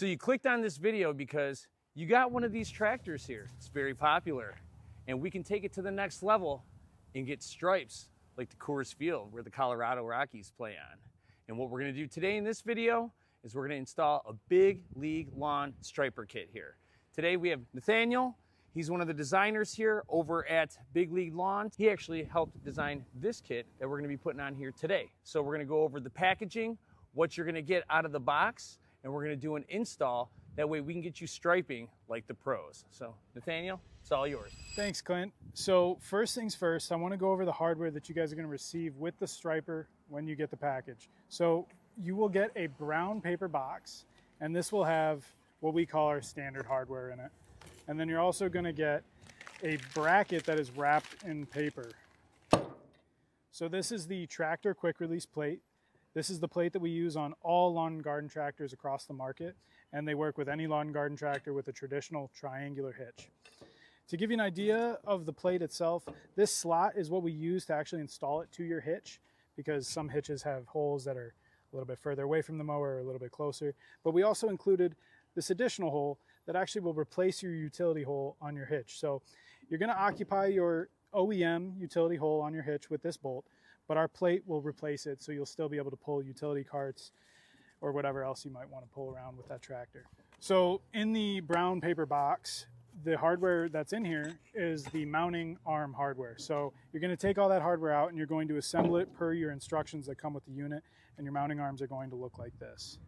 So you clicked on this video because you got one of these tractors here. It's very popular, and we can take it to the next level and get stripes like the Coors Field where the Colorado Rockies play on. And what we're gonna do today in this video is we're gonna install a big league lawn striper kit here. Today we have Nathaniel. He's one of the designers here over at Big League Lawn. He actually helped design this kit that we're gonna be putting on here today. So we're gonna go over the packaging, what you're gonna get out of the box, and we're gonna do an install. That way we can get you striping like the pros. So Nathaniel, it's all yours. Thanks, Clint. So first things first, I wanna go over the hardware that you guys are gonna receive with the striper when you get the package. So you will get a brown paper box, and this will have what we call our standard hardware in it. And then you're also gonna get a bracket that is wrapped in paper. So this is the tractor quick release plate. This is the plate that we use on all lawn and garden tractors across the market, and they work with any lawn and garden tractor with a traditional triangular hitch. To give you an idea of the plate itself, this slot is what we use to actually install it to your hitch, because some hitches have holes that are a little bit further away from the mower or a little bit closer. But we also included this additional hole that actually will replace your utility hole on your hitch. So you're gonna occupy your OEM utility hole on your hitch with this bolt, but our plate will replace it, so you'll still be able to pull utility carts or whatever else you might want to pull around with that tractor. So in the brown paper box, the hardware that's in here is the mounting arm hardware. So you're going to take all that hardware out and you're going to assemble it per your instructions that come with the unit, and your mounting arms are going to look like this.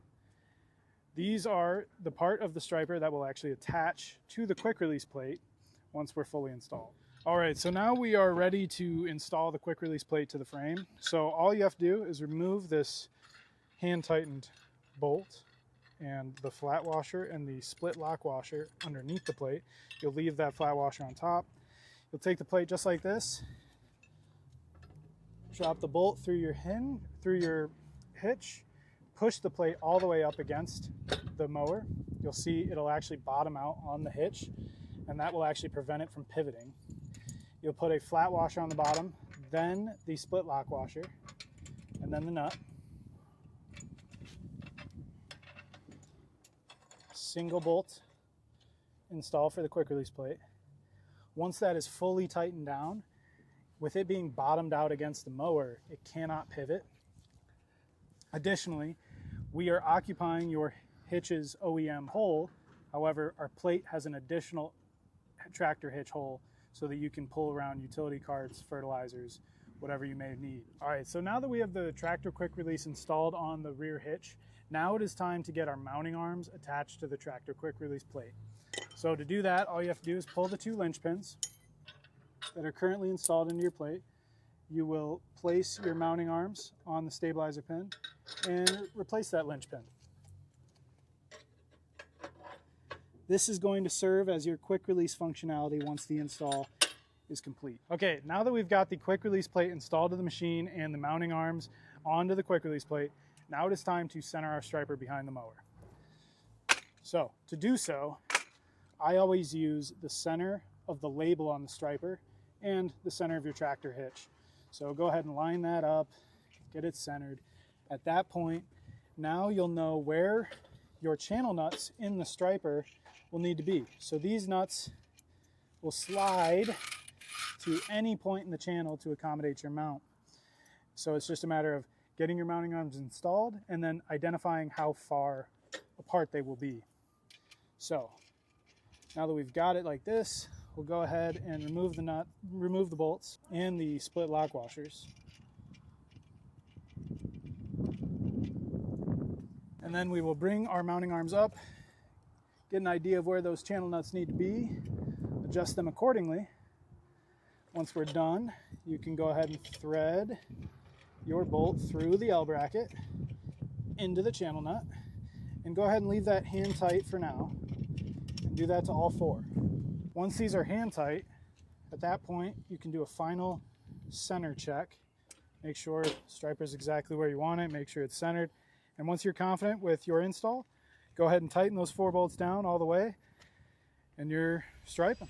These are the part of the striper that will actually attach to the quick release plate once we're fully installed. All right, so now we are ready to install the quick release plate to the frame. So all you have to do is remove this hand tightened bolt and the flat washer and the split lock washer underneath the plate. You'll leave that flat washer on top. You'll take the plate just like this, drop the bolt through your hitch, push the plate all the way up against the mower. You'll see it'll actually bottom out on the hitch, and that will actually prevent it from pivoting. You'll put a flat washer on the bottom, then the split lock washer, and then the nut. Single bolt install for the quick release plate. Once that is fully tightened down, with it being bottomed out against the mower, it cannot pivot. Additionally, we are occupying your hitch's OEM hole. However, our plate has an additional tractor hitch hole so that you can pull around utility carts, fertilizers, whatever you may need. All right, so now that we have the tractor quick release installed on the rear hitch, now it is time to get our mounting arms attached to the tractor quick release plate. So to do that, all you have to do is pull the 2 linch pins that are currently installed into your plate. You will place your mounting arms on the stabilizer pin and replace that linch pin. This is going to serve as your quick release functionality once the install is complete. Okay, now that we've got the quick release plate installed to the machine and the mounting arms onto the quick release plate, now it is time to center our striper behind the mower. So to do so, I always use the center of the label on the striper and the center of your tractor hitch. So go ahead and line that up, get it centered. At that point, now you'll know where your channel nuts in the striper will need to be. So these nuts will slide to any point in the channel to accommodate your mount. So it's just a matter of getting your mounting arms installed and then identifying how far apart they will be. So now that we've got it like this, we'll go ahead and remove the bolts and the split lock washers. And then we will bring our mounting arms up, get an idea of where those channel nuts need to be, adjust them accordingly. Once we're done, you can go ahead and thread your bolt through the L bracket into the channel nut, and go ahead and leave that hand tight for now, and do that to all 4. Once these are hand tight, at that point you can do a final center check. Make sure the striper is exactly where you want it, make sure it's centered, and once you're confident with your install, go ahead and tighten those 4 bolts down all the way, and you're striping.